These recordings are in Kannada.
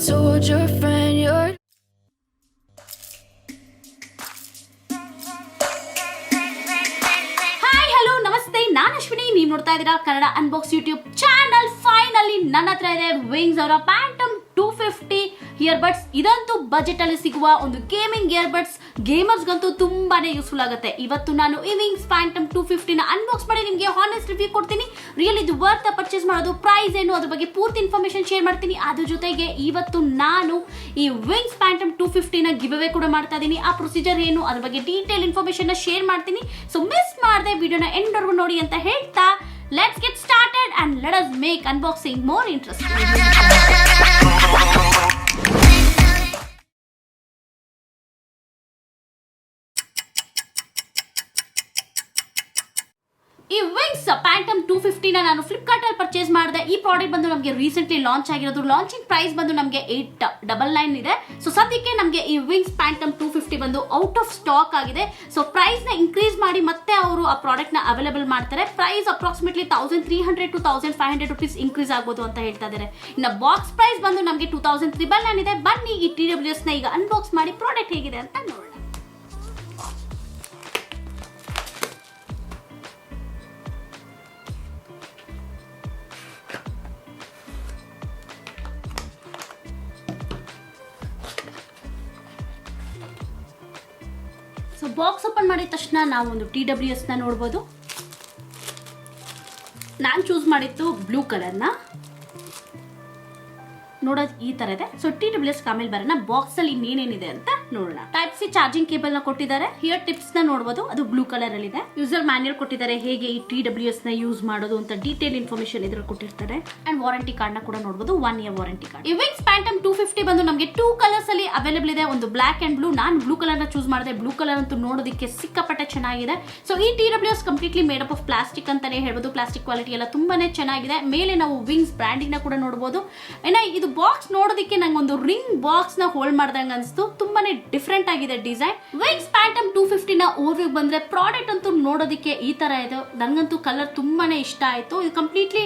told your friend you're ನಮಸ್ತೆ, ನಾನು ಅಶ್ವಿನಿ. ನೀವು ನೋಡ್ತಾ ಇದ್ದೀರಾ Kannada unbox YouTube channel. Finally ನನ್ನ ಹತ್ರ ಇದೆ ವಿಂಗ್ಸ್ ಅವರ ಪ್ಯಾಂಟಮ್ 250 ಇಯರ್ಬಡ್ಸ್. ಇದಂತೂ ಬಜೆಟ್ ಅಲ್ಲಿ ಸಿಗುವ ಒಂದು ಗೇಮಿಂಗ್ ಇಯರ್ಬಡ್ಸ್. ಗೇಮರ್ಸ್ಗಂತೂ ತುಂಬಾನೇ ಯೂಸ್ಫುಲ್ ಆಗುತ್ತೆ. ಇವತ್ತು ನಾನು ಈ ವಿಂಗ್ಸ್ ಪ್ಯಾಂಟಮ್ 250 ನ ಅನ್ಬಾಕ್ಸ್ ಮಾಡಿ ನಿಮಗೆ ಹಾನೆಸ್ಟ್ ರಿವ್ಯೂ ಕೊಡ್ತೀನಿ. ರಿಯಲ್ ಇದು ವರ್ತ್ ಪರ್ಚೇಸ್ ಮಾಡೋದು, ಪ್ರೈಸ್ ಏನು, ಅದ್ರ ಬಗ್ಗೆ ಪೂರ್ತಿ ಇನ್ಫಾರ್ಮೇಶನ್ ಶೇರ್ ಮಾಡ್ತೀನಿ. ಅದ್ರ ಜೊತೆಗೆ ಇವತ್ತು ನಾನು ಈ ವಿಂಗ್ಸ್ ಪ್ಯಾಂಟಮ್ 250 ನ ಗಿವ್ ಅವೇ ಕೂಡ ಮಾಡ್ತಾ ಇದ್ದೀನಿ. ಆ ಪ್ರೊಸೀಜರ್ ಏನು, ಅದ್ರ ಬಗ್ಗೆ ಡೀಟೇಲ್ ಇನ್ಫಾರ್ಮೇಶನ್ ಶೇರ್ ಮಾಡ್ತೀನಿ. ಸೊ ಮಿಸ್ ಮಾಡದೆ ವಿಡಿಯೋನ ಎಂಡ್ ವರೆಗೂ ನೋಡಿ ಅಂತ ಹೇಳ್ತಾ let's get started and let us make unboxing more interesting. ಈ ವಿಂಗ್ಸ್ ಪ್ಯಾಂಟಮ್ 250 ನ ನಾನು ಫ್ಲಿಪ್ಕಾರ್ಟ್ ಅಲ್ಲಿ ಪರ್ಚೇಸ್ ಮಾಡಿದೆ. ಈ ಪ್ರಾಡಕ್ಟ್ ಬಂದು ನಮಗೆ ರೀಸೆಂಟ್ಲಿ ಲಾಂಚ್ ಆಗಿರೋದು. ಲಾಂಚಿಂಗ್ ಪ್ರೈಸ್ ಬಂದು ನಮಗೆ 899 ಇದೆ. ಸೊ ಸದ್ಯಕ್ಕೆ ನಮಗೆ ಈ ವಿಂಗ್ಸ್ ಪ್ಯಾಂಟಮ್ 250 ಬಂದು ಔಟ್ ಆಫ್ ಸ್ಟಾಕ್ ಆಗಿದೆ. ಸೊ ಪ್ರೈಸ್ ನ ಇನ್ಕ್ರೀಸ್ ಮಾಡಿ ಮತ್ತೆ ಅವರು ಆ ಪ್ರಾಡಕ್ಟ್ ನ ಅವೈಲೇಬಲ್ ಮಾಡ್ತಾರೆ. Price approximately 1300 to 1500 rupees increase ಆಗ್ಬೋದು ಅಂತ ಹೇಳ್ತಾ ಇದ್ದಾರೆ. ಇನ್ನು ಬಾಕ್ಸ್ ಪ್ರೈಸ್ ಬಂದು ನಮಗೆ 2399 ಇದೆ. ಬನ್ನಿ ಈ TWS ನ ಈಗ ಅನ್ಬಾಕ್ಸ್ ಮಾಡಿ ಪ್ರಾಡಕ್ಟ್ ಹೇಗಿದೆ ಅಂತ ನೋಡೋಣ. ಸೊ ಬಾಕ್ಸ್ ಓಪನ್ ಮಾಡಿದ ತಕ್ಷಣ ನಾವು ಒಂದು TWS ನ ನೋಡ್ಬೋದು. ನಾನು ಚೂಸ್ ಮಾಡಿದ್ದು ಬ್ಲೂ ಕಲರ್ನ. ನೋಡೋದು ಈ ತರ ಇದೆ. ಸೊ TWS ಆಮೇಲೆ ಬರೋಣ. ಬಾಕ್ಸ್ ಅಲ್ಲಿ ಇನ್ನೇನೇನಿದೆ ಅಂತ ನೋಡೋಣ. ಟೈಪ್ ಸಿ ಚಾರ್ಜಿಂಗ್ ಕೇಬಲ್ ನ ಕೊಟ್ಟಿದ್ದಾರೆ. ಹಿಯರ್ ಟಿಪ್ಸ್ ನ ನೋಡಬಹುದು, ಅದು ಬ್ಲೂ ಕಲರ್ ಅಲ್ಲಿ ಇದೆ. ಯೂಸರ್ ಮ್ಯಾನ್ಯಲ್ ಕೊಟ್ಟಿದ್ದಾರೆ, ಹೇಗೆ ಈ TWS ನ ಯೂಸ್ ಮಾಡೋದು ಅಂತ ಡೀಟೇಲ್ ಇನ್ಫಾರ್ಮೇಶನ್ ಇದ್ರಲ್ಲಿ ಕೊಟ್ಟಿರ್ತಾರೆ. ಅಂಡ್ ವಾರಂಟಿ ಕಾರ್ಡ್ ನ ಕೂಡ ನೋಡಬಹುದು, 1 year ವಾರಂಟಿ ಕಾರ್ಡ್. ಈ ವಿಂಗ್ಸ್ ಪ್ಯಾಂಟಮ್ 250 ಬಂದು ನಮಗೆ 2 ಕಲರ್ಸ್ ಅಲ್ಲಿ ಅವೈಲೇಬಲ್ ಇದೆ. ಒಂದು ಬ್ಲಾಕ್ ಅಂಡ್ ಬ್ಲೂ. ನಾನು ಬ್ಲೂ ಕಲರ್ ನ ಚೂಸ್ ಮಾಡಿದೆ. ಬ್ಲೂ ಕಲರ್ ಅಂತೂ ನೋಡೋದಕ್ಕೆ ಸಿಕ್ಕಾಪಟ್ಟೆ ಚೆನ್ನಾಗಿದೆ. ಸೊ ಈ TWS completely made up of plastic ಅಂತಾನೆ ಹೇಳ್ಬೋದು. ಪ್ಲಾಸ್ಟಿಕ್ ಕ್ವಾಲಿಟಿ ಎಲ್ಲ ತುಂಬಾನೇ ಚೆನ್ನಾಗಿದೆ. ಮೇಲೆ ನಾವು ವಿಂಗ್ಸ್ ಬ್ರ್ಯಾಂಡಿಂಗ್ ನ ಕೂಡ ನೋಡಬಹುದು. ಇದು ಬಾಕ್ಸ್ ನೋಡೋದಕ್ಕೆ ನಂಗೆ ಒಂದು ರಿಂಗ್ ಬಾಕ್ಸ್ ನ ಹೋಲ್ಡ್ ಮಾಡ್ದಂಗ ಅನಿಸ್ತು. ತುಂಬಾನೇ ಡಿಫ್ರೆಂಟ್ ಆಗಿದೆ ಡಿಸೈನ್. ವಿಂಗ್ಸ್ ಪ್ಯಾಂಟಮ್ 250 ನ ಓವರ್ವ್ಯೂ ಬಂದ್ರೆ ಪ್ರಾಡಕ್ಟ್ ಅಂತೂ ನೋಡೋದಕ್ಕೆ ಈ ತರ ಇದೆ. ನನಗಂತೂ ಕಲರ್ ತುಂಬಾನೇ ಇಷ್ಟ ಆಯ್ತು. ಇದು completely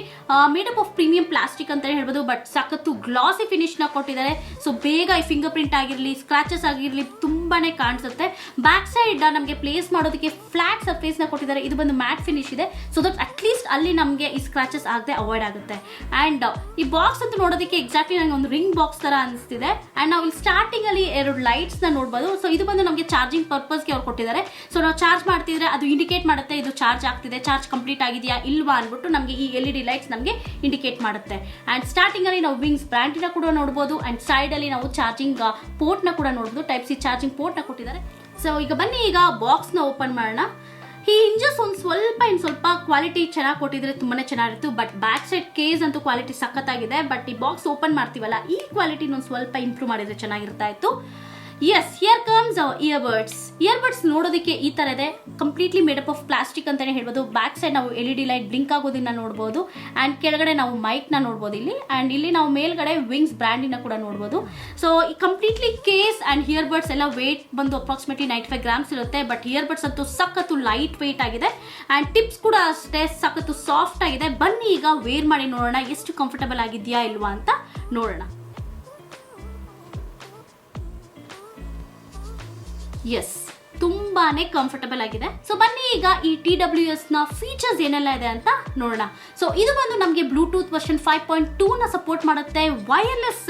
made up of premium plastic ಅಂತ ಹೇಳ್ಬೋದು. ಬಟ್ ಸಖತ್ತು ಗ್ಲಾಸಿ ಫಿನಿಶ್ ನ ಕೊಟ್ಟಿದ್ದಾರೆ. ಸೊ ಬೇಗ ಈ ಫಿಂಗರ್ ಪ್ರಿಂಟ್ ಆಗಿರ್ಲಿ, ಸ್ಕ್ರಾಚಸ್ ಆಗಿರ್ಲಿ ತುಂಬಾನೇ ಕಾಣಿಸುತ್ತೆ. ಬ್ಯಾಕ್ ಸೈಡ್ ನಮಗೆ ಪ್ಲೇಸ್ ಮಾಡೋದಕ್ಕೆ ಫ್ಲಾಟ್ ಸರ್ಫೇಸ್ ನ ಕೊಟ್ಟಿದ್ದಾರೆ. ಇದು ಬಂದು ಮ್ಯಾಟ್ ಫಿನಿಶ್ ಇದೆ. ಸೊ ದಟ್ ಅಟ್ ಲೀಸ್ಟ್ ಅಲ್ಲಿ ನಮಗೆ ಈ ಸ್ಕ್ರಾಚಸ್ ಆಗದೆ ಅವಾಯ್ಡ್ ಆಗುತ್ತೆ. ಅಂಡ್ ಈ ಬಾಕ್ಸ್ ಅಂತೂ ನೋಡೋದಕ್ಕೆ ಎಕ್ಸಾಕ್ಟ್ಲಿ ನನಗೆ ಒಂದು ರಿಂಗ್ ಬಾಕ್ಸ್ ತರ ಅನಿಸ್ತಿದೆ. ಅಂಡ್ ನಾವು ಇಲ್ಲಿ ಸ್ಟಾರ್ಟಿಂಗ್ ಅಲ್ಲಿ 2 ಲೈಟ್ಸ್ ನ ನೋಡಬಹುದು. ಸೊ ಇದು ಬಂದು ನಮಗೆ ಚಾರ್ಜಿಂಗ್ ಪರ್ಪಸ್ ಗೆ ಅವ್ರು ಕೊಟ್ಟಿದ್ದಾರೆ. ಸೊ ನಾವು ಚಾರ್ಜ್ ಮಾಡ್ತಿದ್ರೆ ಅದು ಇಂಡಿಕೇಟ್ ಮಾಡುತ್ತೆ ಇದು ಚಾರ್ಜ್ ಆಗ್ತಿದೆ, ಚಾರ್ಜ್ ಕಂಪ್ಲೀಟ್ ಆಗಿದೆಯಾ ಇಲ್ವಾ ಅನ್ಬಿಟ್ಟು ನಮಗೆ ಈ LED ಲೈಟ್ಸ್ ನಮಗೆ ಇಂಡಿಕೇಟ್ ಮಾಡುತ್ತೆ. ಅಂಡ್ ಸ್ಟಾರ್ಟಿಂಗ್ ಅಲ್ಲಿ ನಾವು ವಿಂಗ್ಸ್ ಬ್ರ್ಯಾಂಡ್ ನ ಕೂಡ ನೋಡಬಹುದು. ಅಂಡ್ ಸೈಡ್ ಅಲ್ಲಿ ನಾವು ಚಾರ್ಜಿಂಗ್ ಪೋರ್ಟ್ ನ ಕೂಡ ನೋಡಬಹುದು. ಟೈಪ್ ಸಿ ಚಾರ್ಜಿಂಗ್ ಪೋರ್ಟ್ ನ ಕೊಟ್ಟಿದ್ದಾರೆ. ಸೊ ಈಗ ಬನ್ನಿ ಈಗ ಬಾಕ್ಸ್ ನ ಓಪನ್ ಮಾಡೋಣ. ಈ ಹಿಂಜಸ್ ಒಂದು ಸ್ವಲ್ಪ ಕ್ವಾಲಿಟಿ ಚೆನ್ನಾಗಿ ಕೊಟ್ಟಿದ್ರೆ ತುಂಬಾನೇ ಚೆನ್ನಾಗಿತ್ತು. ಬಟ್ ಬ್ಯಾಕ್ ಸೈಡ್ ಕೇಸ್ ಅಂತೂ ಕ್ವಾಲಿಟಿ ಸಖತ್ತಾಗಿದೆ. ಬಟ್ ಈ ಬಾಕ್ಸ್ ಓಪನ್ ಮಾಡ್ತೀವಲ್ಲ, ಈ ಕ್ವಾಲಿಟಿ ಸ್ವಲ್ಪ ಇಂಪ್ರೂವ್ ಮಾಡಿದ್ರೆ ಚೆನ್ನಾಗಿರ್ತಾ ಇತ್ತು. Yes, here comes earbuds. Earbuds ನೋಡೋದಕ್ಕೆ ಈ ತರ ಇದೆ. Completely made up of plastic ಅಂತಾನೆ ಹೇಳ್ಬೋದು. ಬ್ಯಾಕ್ ಸೈಡ್ ನಾವು LED ಲೈಟ್ ಬ್ಲಿಂಕ್ ಆಗೋದನ್ನ ನೋಡಬಹುದು. ಅಂಡ್ ಕೆಳಗಡೆ ನಾವು ಮೈಕ್ ನ ನೋಡಬಹುದು ಇಲ್ಲಿ. ಅಂಡ್ ಇಲ್ಲಿ ನಾವು ಮೇಲ್ಗಡೆ ವಿಂಗ್ಸ್ ಬ್ರ್ಯಾಂಡಿನ ಕೂಡ ನೋಡಬಹುದು. ಸೊ ಈ ಕಂಪ್ಲೀಟ್ಲಿ ಕೇಸ್ ಅಂಡ್ ಇಯರ್ಬಡ್ಸ್ ಎಲ್ಲ ವೇಟ್ ಬಂದು ಅಪ್ರಾಕ್ಸಿಮೇಟ್ಲಿ 95 grams ಇರುತ್ತೆ. ಬಟ್ ಇಯರ್ಬಡ್ಸ್ ಅಂತೂ ಸಖತ್ತು ಲೈಟ್ ವೇಟ್ ಆಗಿದೆ. ಅಂಡ್ ಟಿಪ್ಸ್ ಕೂಡ ಅಷ್ಟೇ ಸಖತ್ತು ಸಾಫ್ಟ್ ಆಗಿದೆ. ಬನ್ನಿ ಈಗ ವೇರ್ ಮಾಡಿ ನೋಡೋಣ ಎಷ್ಟು ಕಂಫರ್ಟಬಲ್ ಆಗಿದೆಯಾ ಇಲ್ವಾ ಅಂತ ನೋಡೋಣ. ಎಸ್, ತುಂಬಾನೇ ಕಂಫರ್ಟಬಲ್ ಆಗಿದೆ. ಸೊ ಬನ್ನಿ ಈಗ ಈ TWS ನ ಫೀಚರ್ಸ್ ಏನೆಲ್ಲ ಇದೆ ಅಂತ ನೋಡೋಣ. ಸೊ ಇದು ಬಂದು ನಮಗೆ ಬ್ಲೂಟೂತ್ ವರ್ಷನ್ 5.2 ನ ಸಪೋರ್ಟ್ ಮಾಡುತ್ತೆ. ವೈರ್ಲೆಸ್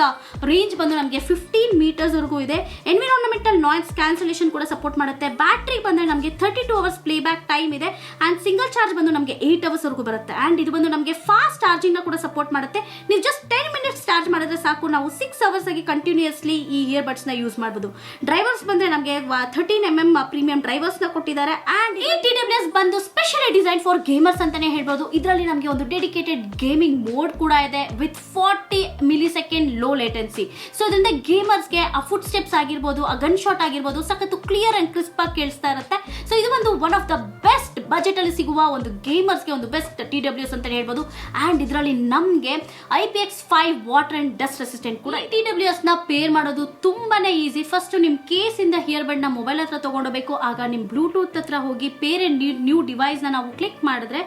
ರೇಂಜ್ ಬಂದು ನಮಗೆ 15 meters ವರೆಗೂ ಇದೆ. ಎನ್ವಿರಾನ್ಮೆಂಟಲ್ ನಾಯ್ಸ್ ಕ್ಯಾನ್ಸಲೇಷನ್ ಕೂಡ ಸಪೋರ್ಟ್ ಮಾಡುತ್ತೆ. ಬ್ಯಾಟ್ರಿ ಬಂದ್ರೆ ನಮಗೆ 32 hours ಪ್ಲೇ ಬ್ಯಾಕ್ ಟೈಮ್ ಇದೆ. ಅಂಡ್ ಸಿಂಗಲ್ ಚಾರ್ಜ್ ಬಂದು ನಮಗೆ 8 hours ವರೆಗೂ ಬರುತ್ತೆ. ಅಂಡ್ ಇದು ಬಂದು ನಮಗೆ ಫಾಸ್ಟ್ ಚಾರ್ಜಿಂಗ್ ನ ಕೂಡ ಸಪೋರ್ಟ್ ಮಾಡುತ್ತೆ. ನೀವು ಜಸ್ಟ್ 10 minutes ಚಾರ್ಜ್ ಮಾಡಿದ್ರೆ ಸಾಕು, ನಾವು 6 hours ಆಗಿ ಕಂಟಿನ್ಯೂಸ್ಲಿ ಈ ಇಯರ್ಬಡ್ಸ್ ನ ಯೂಸ್ ಮಾಡಬಹುದು. ಡ್ರೈವರ್ಸ್ ಬಂದ್ರೆ ನಮಗೆ 13mm ಪ್ರೀಮಿಯಂ ಡ್ರೈವರ್ಸ್ ನ ಕೊಟ್ಟಿದ್ದಾರೆ. ಅಂಡ್ ಈ TWS ಬಂದು ಸ್ಪೆಷಲಿ ಡಿಸೈನ್ ಫಾರ್ ಗೇಮರ್ಸ್ ಅಂತಾನೆ ಹೇಳ್ಬೋದು. ಇದರಲ್ಲಿ ನಮಗೆ ಒಂದು ಡೆಡಿಕೇಟೆಡ್ ಗೇಮಿಂಗ್ ಮೋಡ್ ಕೂಡ ಇದೆ with 40 millisecond low latency. So ಇದರಿಂದ ಗೇಮರ್ಸ್ಗೆ ಆ ಫುಟ್ ಸ್ಟೆಪ್ಸ್ ಆಗಿರ್ಬೋದು, ಆ ಗನ್ ಶಾಟ್ ಆಗಿರ್ಬೋದು ಸಖತ್ತು ಕ್ಲಿಯರ್ ಅಂಡ್ ಕ್ರಿಸ್ಪ್ ಆಗಿ ಕೇಳಿಸ್ತಾ ಇರುತ್ತೆ. ಸೊ ಇದು ಒಂದು one of the best budget ಅಲ್ಲಿ ಸಿಗುವ ಒಂದು ಗೇಮರ್ಸ್ಗೆ ಒಂದು ಬೆಸ್ಟ್ TWS ಅಂತ ಹೇಳ್ಬೋದು. ಅಂಡ್ ಇದರಲ್ಲಿ ನಮಗೆ IPX5 water and dust resistant ಕೂಡ. TWS ನ ಪೇರ್ ಮಾಡೋದು ತುಂಬಾನೇ ಈಸಿ. ಫಸ್ಟ್ ನಿಮ್ ಕೇಸ್ ಇಂದ ಇಯರ್ಬಡ್ ನ ಮೊಬೈಲ್ ಹತ್ರ ತಗೊಂಡೋಗ್ಬೇಕು. ಆಗ ನಿಮ್ ಬ್ಲೂಟೂತ್ ಹತ್ರ ಹೋಗಿ ಪೇರ್ ನ್ಯೂ ಡಿವೈಸ್ ನ ನಾವು ಕ್ಲಿಕ್ ಮಾಡಿದ್ರೆ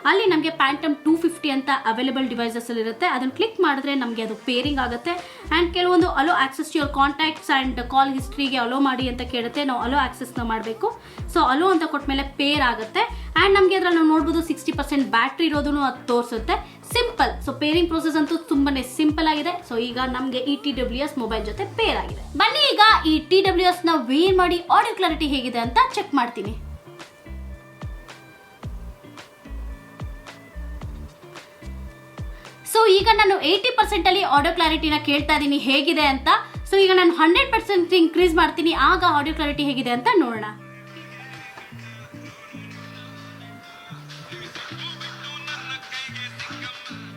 ಅಲ್ಲಿ ನಮಗೆ ಪ್ಯಾಂಟಮ್ 250 ಅಂತ ಅವೈಲೇಬಲ್ ಡಿವೈಸಸ್ ಅಲ್ಲಿ ಇರುತ್ತೆ. ಅದನ್ನು ಕ್ಲಿಕ್ ಮಾಡಿದ್ರೆ ನಮಗೆ ಅದು ಪೇರಿಂಗ್ ಆಗುತ್ತೆ. ಆ್ಯಂಡ್ ಕೆಲವೊಂದು allow access to your contacts and call ಹಿಸ್ಟ್ರಿಗೆ ಅಲೋ ಮಾಡಿ ಅಂತ ಕೇಳುತ್ತೆ. ನಾವು ಅಲೋ ಆಕ್ಸೆಸ್ನ ಮಾಡಬೇಕು. ಸೊ ಅಲೋ ಅಂತ ಕೊಟ್ಟಮೇಲೆ ಪೇರ್ ಆಗುತ್ತೆ. ಆ್ಯಂಡ್ ನಮಗೆ ಅದರಲ್ಲಿ ನಾವು ನೋಡ್ಬೋದು 60% ಬ್ಯಾಟ್ರಿ ಇರೋದನ್ನು ಅದು ತೋರಿಸುತ್ತೆ. ಸಿಂಪಲ್. ಸೊ ಪೇರಿಂಗ್ ಪ್ರೋಸೆಸ್ ಅಂತೂ ತುಂಬಾನೇ ಸಿಂಪಲ್ ಆಗಿದೆ. ಸೊ ಈಗ ನಮಗೆ ಈ TWS ಮೊಬೈಲ್ ಜೊತೆ ಪೇರ್ ಆಗಿದೆ. ಬನ್ನಿ ಈಗ ಈ TWS ನ ವೇರ್ ಮಾಡಿ ಆಡಿಯೋ ಕ್ಲಾರಿಟಿ ಹೇಗಿದೆ ಅಂತ ಚೆಕ್ ಮಾಡ್ತೀನಿ. ಸೊ ಈಗ ನಾನು 80% ಅಲ್ಲಿ ಆಡಿಯೋ ಕ್ಲಾರಿಟಿನ ಕೇಳ್ತಾ ಇದ್ದೀನಿ ಹೇಗಿದೆ ಅಂತ. ಸೊ ಈಗ ನಾನು 100% ಇನ್ಕ್ರೀಸ್ ಮಾಡ್ತೀನಿ, ಆಗ ಆಡಿಯೋ ಕ್ಲಾರಿಟಿ ಹೇಗಿದೆ ಅಂತ ನೋಡೋಣ.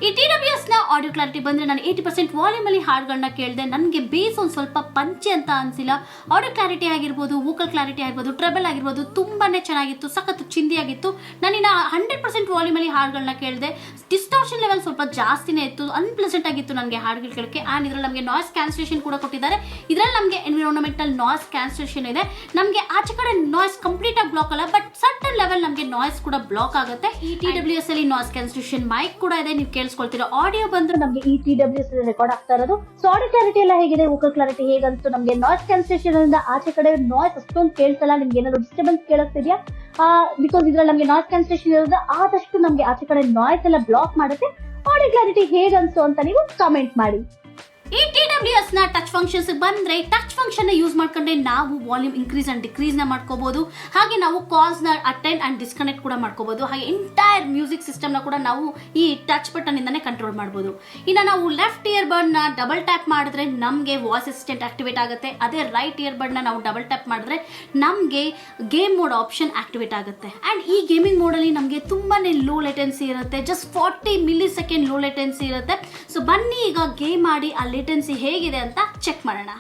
ಈ TWS ನ ಆಡಿಯೋ ಕ್ಲಾರಿಟಿ ಬಂದ್ರೆ ನಾನು 80% ವಾಲ್ಯೂಮ್ ಅಲ್ಲಿ ಹಾಡುಗಳನ್ನ ಕೇಳಿದೆ. ನನಗೆ ಬೇಸ್ ಒಂದು ಸ್ವಲ್ಪ ಪಂಚೆ ಅಂತ ಅನ್ಸಿಲ್ಲ. ಆಡಿಯೋ ಕ್ಲಾರಿಟಿ ಆಗಿರ್ಬೋದು, ವೋಕಲ್ ಕ್ಲಾರಿಟಿ ಆಗಿರ್ಬೋದು, ಟ್ರಬಲ್ ಆಗಿರ್ಬೋದು ತುಂಬಾನೇ ಚೆನ್ನಾಗಿತ್ತು, ಸಖತ್ತು ಚಿಂದಿಯಾಗಿತ್ತು. ನಾನಿನ್ನ 100% ವಾಲ್ಯೂಮ್ ಅಲ್ಲಿ ಹಾಡುಗಳನ್ನ ಕೇಳಿದೆ. ಡಿಸ್ಟಾರ್ಷನ್ ಲೆವೆಲ್ ಸ್ವಲ್ಪ ಜಾಸ್ತಿನೇ ಇತ್ತು, ಅನ್ಪ್ಲೆಸೆಂಟ್ ಆಗಿತ್ತು ನನಗೆ ಹಾಡುಗಳು ಕೇಳಕ್ಕೆ. ಆ್ಯಂಡ್ ಇದರಲ್ಲಿ ನಮಗೆ ನಾಯ್ಸ್ ಕ್ಯಾನ್ಸಲೇಷನ್ ಕೂಡ ಕೊಟ್ಟಿದ್ದಾರೆ. ಇದರಲ್ಲಿ ನಮಗೆ ಎನ್ವಿರಾನ್ಮೆಂಟಲ್ ನಾಯ್ಸ್ ಕ್ಯಾನ್ಸಲೇಷನ್ ಇದೆ. ನಮಗೆ ಆಚೆ ಕಡೆ ನಾಯ್ಸ್ ಕಂಪ್ಲೀಟ್ ಆಗಿ ಬ್ಲಾಕ್ ಅಲ್ಲ, ಬಟ್ ಸರ್ಟನ್ ಲೆವೆಲ್ ನಮಗೆ ನಾಯ್ಸ್ ಕೂಡ ಬ್ಲಾಕ್ ಆಗುತ್ತೆ. ಈ TWS ಅಲ್ಲಿ ನಾಯ್ಸ್ ಕ್ಯಾನ್ಸಲೇಷನ್ ಮೈಕ್ ಕೂಡ ಇದೆ, ನೀವು ಕೇಳಿಸ್ಕೊಳ್ತೀರಾ. ಆಡಿಯೋ ಬಂದ್ರೆ ನಮಗೆ ಈ TWS ರೆಕಾರ್ಡ್ ಆಗ್ತಾ ಇರೋದು. ಸೊ ಆಡಿಯೋ ಕ್ಲಾರಿಟಿ ಎಲ್ಲ ಹೇಗಿದೆ, ವೋಕಲ್ ಕ್ಲಾರಿಟಿ ಹೇಗಂತೂ ನಮಗೆ ನಾಯ್ಸ್ ಕ್ಯಾನ್ಸಲೇಷನ್ ಇಂದ ಆಚೆ ಕಡೆ ನಾಯ್ಸ್ ಅಷ್ಟೊಂದು ಕೇಳಿಸಲ್ಲ. ನಿಮ್ಗೆ ಏನಾದ್ರು ಡಿಸ್ಟರ್ಬೆನ್ಸ್ ಕೇಳಿಸ್ತಿದ್ಯಾ? ಬಿಕಾಸ್ ಇದ್ರಲ್ಲಿ ನಮಗೆ ನಾಯ್ಸ್ ಕ್ಯಾನ್ಸಲೇಷನ್ ಇರೋದು, ಆದಷ್ಟು ನಮಗೆ ಆಚೆ ಕಡೆ ನಾಯ್ಸ್ ಎಲ್ಲ ಬ್ಲಾಕ್ ಮಾಡುತ್ತೆ. ಆಡಿಯೋ ಕ್ಲಾರಿಟಿ ಹೇಗನ್ಸು ಅಂತ ನೀವು ಕಮೆಂಟ್ ಮಾಡಿ. ಈ TWS ನ ಟಚ್ ಫಂಕ್ಷನ್ಸ್ ಬಂದ್ರೆ ಟಚ್ ಫಂಕ್ಷನ್ ಯೂಸ್ ಮಾಡ್ಕೊಂಡ್ರೆ ನಾವು ವಾಲ್ಯೂಮ್ ಇನ್ಕ್ರೀಸ್ ಅಂಡ್ ಡಿಕ್ರೀಸ್ ನ ಮಾಡ್ಕೋಬಹುದು. ಹಾಗೆ ನಾವು ಕಾಲ್ಸ್ ನ ಅಟೆಂಡ್ ಅಂಡ್ ಡಿಸ್ಕನೆಕ್ಟ್ ಕೂಡ ಮಾಡ್ಕೋಬಹುದು. ಹಾಗೆ ಎಂಟೈರ್ ಮ್ಯೂಸಿಕ್ ಸಿಸ್ಟಮ್ ನ ಕೂಡ ನಾವು ಈ ಟಚ್ ಬಟನ್ ಇಂದಾನೆ ಕಂಟ್ರೋಲ್ ಮಾಡಬಹುದು. ಇನ್ನು ನಾವು ಲೆಫ್ಟ್ ಇಯರ್ಬಡ್ ನ ಡಬಲ್ ಟ್ಯಾಪ್ ಮಾಡಿದ್ರೆ ನಮಗೆ ವಾಯ್ಸ್ ಅಸಿಸ್ಟೆಂಟ್ ಆಕ್ಟಿವೇಟ್ ಆಗುತ್ತೆ. ಅದೇ ರೈಟ್ ಇಯರ್ಬಡ್ ನ ನಾವು ಡಬಲ್ ಟ್ಯಾಪ್ ಮಾಡಿದ್ರೆ ನಮಗೆ ಗೇಮ್ ಮೋಡ್ ಆಪ್ಷನ್ ಆಕ್ಟಿವೇಟ್ ಆಗುತ್ತೆ. ಅಂಡ್ ಈ ಗೇಮಿಂಗ್ ಮೋಡ್ ಅಲ್ಲಿ ನಮಗೆ ತುಂಬಾನೇ ಲೋ ಲೇಟೆನ್ಸಿ ಇರುತ್ತೆ. ಜಸ್ಟ್ 40 ಮಿಲಿಸೆಕೆಂಡ್ ಲೋ ಲೇಟೆನ್ಸಿ ಇರುತ್ತೆ. ಸೊ ಬನ್ನಿ ಈಗ ಗೇಮ್ ಮಾಡಿ ಆ ಲೇಟೆನ್ಸಿ ಹೇಗಿದೆ ಅಂತ ಚೆಕ್ ಮಾಡೋಣ.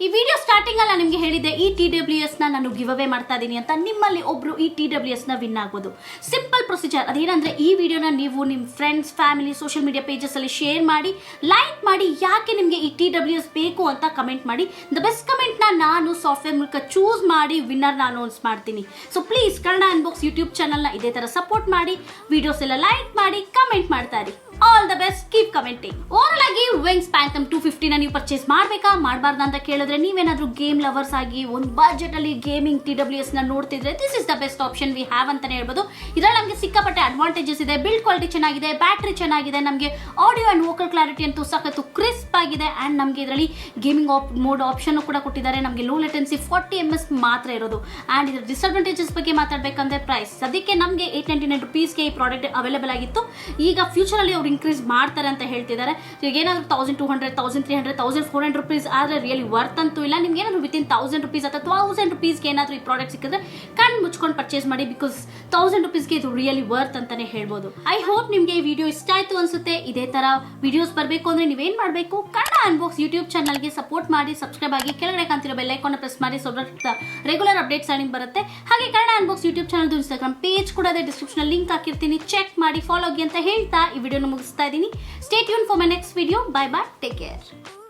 ಈ ವಿಡಿಯೋ ಸ್ಟಾರ್ಟಿಂಗ್ ಅಲ್ಲಿ ನಿಮಗೆ ಹೇಳಿದೆ ಈ TWS ನ ನಾನು ಗಿವ್ ಅವೇ ಮಾಡ್ತಾ ಇದ್ದೀನಿ ಅಂತ. ನಿಮ್ಮಲ್ಲಿ ಒಬ್ರು ಈ TWS ನ ವಿನ್ ಆಗ್ಬೋದು. Simple procedure. ಅದೇನಂದ್ರೆ ಈ ವಿಡಿಯೋನ ನೀವು ನಿಮ್ಮ friends, family, social media pages ಅಲ್ಲಿ ಶೇರ್ ಮಾಡಿ, ಲೈಕ್ ಮಾಡಿ, ಯಾಕೆ ನಿಮಗೆ ಈ TWS ಬೇಕು ಅಂತ ಕಮೆಂಟ್ ಮಾಡಿ. ದ ಬೆಸ್ಟ್ ಕಮೆಂಟ್ ನ ನಾನು ಸಾಫ್ಟ್ವೇರ್ ಮೂಲಕ ಚೂಸ್ ಮಾಡಿ ವಿನ್ನರ್ ನ ಅನೌನ್ಸ್ ಮಾಡ್ತೀನಿ. So please Kannada unbox YouTube channel ನ ಇದೇ ತರ ಸಪೋರ್ಟ್ ಮಾಡಿ, ವಿಡಿಯೋಸ್ ಎಲ್ಲ ಲೈಕ್ ಮಾಡಿ, ಕಮೆಂಟ್ ಮಾಡ್ತಾ ಇರಿ. All the best, keep commenting. Over ಆಗಿ ವಿಂಗ್ಸ್ ಪ್ಯಾಂಟಮ್ 250 ನ ನೀವು ಪರ್ಚೇಸ್ ಮಾಡಬೇಕಾ ಮಾಡಬಾರ್ದ ಅಂತ ಕೇಳಿದ್ರೆ, ನೀವೇನಾದ್ರೂ ಗೇಮ್ ಲವರ್ಸ್ ಆಗಿ ಒಂದು ಬಜೆಟ್ ಅಲ್ಲಿ ಗೇಮಿಂಗ್ TWS ನ ನೋಡ್ತಿದ್ರೆ this is the best option we have ಅಂತಾನೆ ಹೇಳ್ಬೋದು. ಇದರಲ್ಲಿ ನಮಗೆ ಸಿಕ್ಕಾಪಟ್ಟೆ ಅಡ್ವಾಂಟೇಜಸ್ ಇದೆ. ಬಿಲ್ಡ್ ಕ್ವಾಲಿಟಿ ಚೆನ್ನಾಗಿದೆ, ಬ್ಯಾಟ್ರಿ ಚೆನ್ನಾಗಿದೆ, ನಮಗೆ ಆಡಿಯೋ ಅಂಡ್ ವೋಕಲ್ ಕ್ಲಾರಿಟಿ ಅಂತೂ ಸಖತ್ತು ಕ್ರಿಸ್ಪ್ ಆಗಿದೆ. ಅಂಡ್ ನಮಗೆ ಇದರಲ್ಲಿ ಗೇಮಿಂಗ್ ಮೋಡ್ ಆಪ್ಷನ್ ಕೂಡ ಕೊಟ್ಟಿದ್ದಾರೆ. ನಮಗೆ ಲೋ ಲೇಟೆನ್ಸಿ 40 ms ಮಾತ್ರ ಇರೋದು. ಅಂಡ್ ಇದರ ಡಿಸ್ಅಡ್ವಾಂಟೇಜಸ್ ಬಗ್ಗೆ ಮಾತಾಡಬೇಕಂದ್ರೆ ಪ್ರೈಸ್ ಸದ್ಯಕ್ಕೆ ನಮಗೆ $899 ಈ ಪ್ರಾಡಕ್ಟ್ ಅವೈಲೇಬಲ್ ಆಗಿತ್ತು. ಈಗ ಫ್ಯೂಚರ್ ಅಲ್ಲಿ ಇನ್ಕ್ರೀಸ್ ಮಾಡ್ತಾರೆ ಅಂತ ಹೇಳ್ತಿದ್ದಾರೆ. ಈಗ ಏನಾದ್ರು $1,200, $1,300, $1,400 ಆದ್ರೆ ರಿಯಲಿ ವರ್ತ್ ಅಂತೂ ಇಲ್ಲ. ನಿಮ್ಗೆ ಏನಾದ್ರು ವಿತಿನ್ $1,000 ಅಥವಾ $1,000 ಏನಾದ್ರು ಈ ಪ್ರಾಡಕ್ಟ್ ಸಿಕ್ಕಿದ್ರೆ ಕಣ್ಣು ಮುಚ್ಕೊಂಡು ಪರ್ಚೇಸ್ ಮಾಡಿ. ಬಿಕಾಸ್ $1,000 ಇದು ರಿಯಲಿ ವರ್ತ್ ಅಂತಾನೆ ಹೇಳ್ಬೋದು. ಐ ಹೋಪ್ ನಿಮ್ಗೆ ಈ ವಿಡಿಯೋ ಇಷ್ಟ ಆಯ್ತು ಅನ್ಸುತ್ತೆ. ಇದೇ ತರ ವಿಡಿಯೋಸ್ ಬರಬೇಕು ಅಂದ್ರೆ ನೀವೇನ್ ಮಾಡಬೇಕು, ಕನ್ನಡ ಅನ್ಬಾಕ್ಸ್ ಯೂಟ್ಯೂಬ್ ಚಾನಲ್ಗೆ ಸಪೋರ್ಟ್ ಮಾಡಿ, ಸಬ್ಸ್ಕ್ರೈಬ್ ಆಗಿ, ಕೆಳಗಡೆ ಕಾಣ್ತಿರೋ ಬೆಲ್ ಐಕಾನ್ ಪ್ರೆಸ್ ಮಾಡಿ. ಸೊ ರೆಗ್ಯುಲರ್ ಅಪ್ಡೇಟ್ಸ್ ನಿಮ್ಗೆ ಬರುತ್ತೆ. ಹಾಗೆ Kannada unbox YouTube channel Instagram page ಕೂಡ ಇದೆ, ಡಿಸ್ಕ್ರಿಪ್ಷನ್ ಲಿಂಕ್ ಹಾಕಿರ್ತೀನಿ, ಚೆಕ್ ಮಾಡಿ, ಫಾಲೋ ಆಗಿ ಅಂತ ಹೇಳ್ತಾ ಈ ವಿಡಿಯೋನ ಮುಗಿಸ್ತಾ ಇದ್ದೀನಿ. Stay tune for my next video. Bye bye, take care.